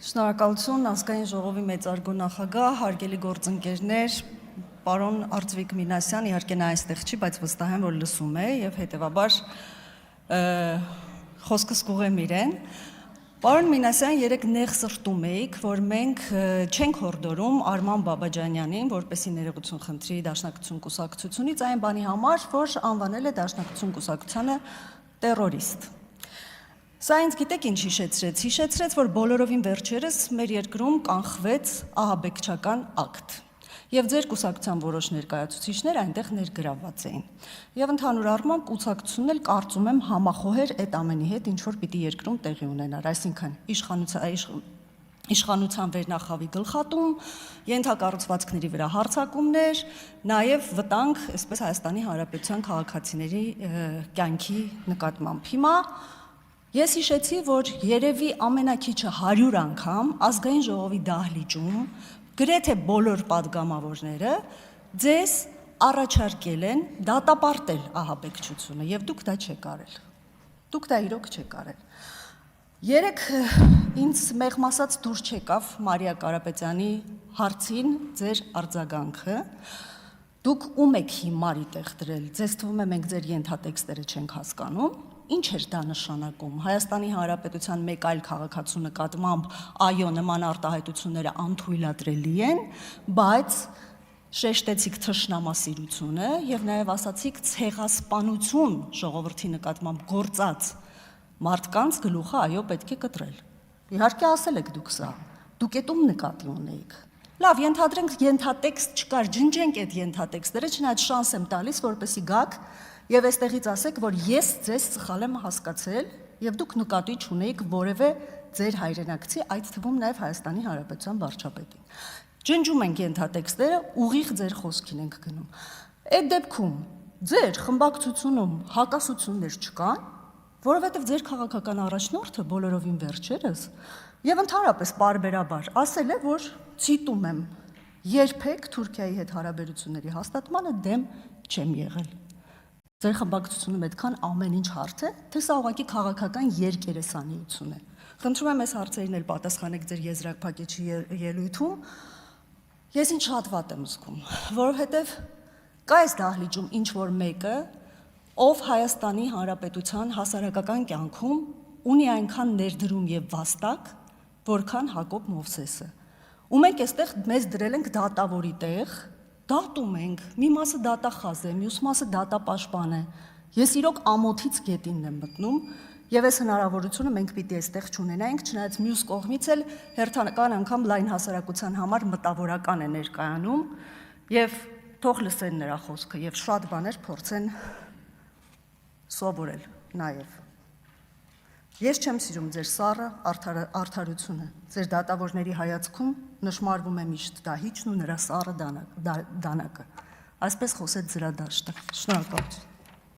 Շնորհակալություն ազգային ժողովի մեծարգո նախագահ, հարգելի գործընկերներ, պարոն Արծվիկ Մինասյան, իհարկե նա այստեղ չի, բայց վստահ եմ, որ լսում է եւ հետեւաբար խոսքս կուղեմ իրեն։ Պարոն Մինասյան, երեք նեղ սրտում էիք, որ մենք չենք հորդորում Արման Բաբաջանյանին, որպեսզի ներողություն խնդրի Դաշնակցություն կուսակցությունից այն բանի համար, որ անվանել է Դաշնակցություն կուսակցությանը տերորիստ։ Սա ինձ գիտեք ինչ հիշեցրեց, որ բոլորովին վերջերս մեր երկրում կանխվեց ահաբեկչական ակտ եւ ձեր կուսակցության որոշ ներկայացուցիչներ այնտեղ ներգրավված էին։ Եվ ընդհանուր առմամբ կուսակցությունն էլ կարծում եմ համախոհեր այդ ամենի հետ, ինչ որ պիտի երկրում տեղի ունենար, այսինքն իշխանության վերնախավի գլխատում, ենթակառուցվածքների վրա հարձակումներ, նաեւ վտանգ, այսպես Հայաստանի Հանրապետության քաղաքացիների կյանքի նկատմամբ։ Հիմա ես հիշեցի, որ երևի ամենակիչը 100 անգամ ազգային ժողովի դահլիճում գրեթե բոլոր падգամավորները ձեզ առաջարկել են դատապարտել ահաբեկչությունը եւ դուք դա չեք արել։ Դուք դա իրոք չեք արել։ Երեք ինձ մեղմ ասած դուրս չեկավ Մարիա Կարապետյանի հարցին ձեր արձագանքը։ Դուք ում եք հիմարի տեղ դրել։ Ձեզ թվում է մենք ձեր ենթատեքստերը չենք հասկանում։ Ինչ էր դա նշանակում։ Հայաստանի Հանրապետության մեկ այլ քաղաքացու նկատմամբ այո, նման արտահայտությունները անթույլատրելի են, բայց շեշտեցիք թշնամասիրությունը եւ նաեւ ասացիք ցեղասպանություն ժողովրդի նկատմամբ գործած մարդկանց գլուխը այո պետք է կտրել։ Իհարկե ասել եք դուք սա։ Դուք այդ ում նկատի ունեիք։ Լավ, ենթադրենք ենթատեքստ չկար, ջնջենք այդ ենթատեքստերը, չնայած շանս եմ տալիս, որպեսզի գաք եւ այստեղից ասեք, որ ես ձեզ սխալ եմ հասկացել եւ դուք նկատի չունեիք որևէ ձեր հայրենակցի, այդ թվում նաեւ Հայաստանի Հանրապետության վարչապետին։ Ջնջում ենք ենթատեքստերը, ուղիղ ձեր խոսքին ենք գնում։ Այդ դեպքում ձեր խմբակցությունում հակասություններ չկան, որովհետեւ ձեր քաղաքական առաջնորդը բոլորովին վերջերս եւ ընդհանրապես պարբերաբար ասել է, որ ցիտում եմ, երբեք Թուրքիայի հետ հարաբերությունների հաստատմանը դեմ չեմ եղել։ Ձեր խմբակցությունում այդքան ամեն ինչ հարց է, թե սա ուղղակի քաղաքական երկերեսանիություն է։ Խնդրում եմ այս հարցերին էլ պատասխանեք ձեր եզրափակիչի ելույթում։ Ես ինձ շատ վատ եմ զգում, որովհետև կա այս դահլիճում ինչ որ մեկը, ով Հայաստանի Հանրապետության հասարակական կյանքում ունի այնքան ներդրում եւ վաստակ, որքան Հակոբ Մովսեսը։ Ու մենք այստեղ մեզ դրել ենք դատավորի տեղ, դատում ենք, մի մասը դատախազ է, մյուս մասը դատապաշտպան է։ Ես իրոք ամոթից գետինն եմ մտնում եւ այս հնարավորությունը մենք պիտի այստեղ չունենայինք, չնայած մյուս կողմից էլ հերթական անգամ լայն հասարակության համար մտավորական է ներկայանում եւ թող լսեն նրա խոսքը եւ շատ բաներ փորձեն սովորել նաեւ։ Ես չեմ սիրում ձեր սառը արդարությունը։ Ձեր դատավորների հայացքում նշмарվում է միշտ դահիճն ու նրա սառը դանակը։ Այսպես խոսեց զրադաշտը։ Շնորհակալություն։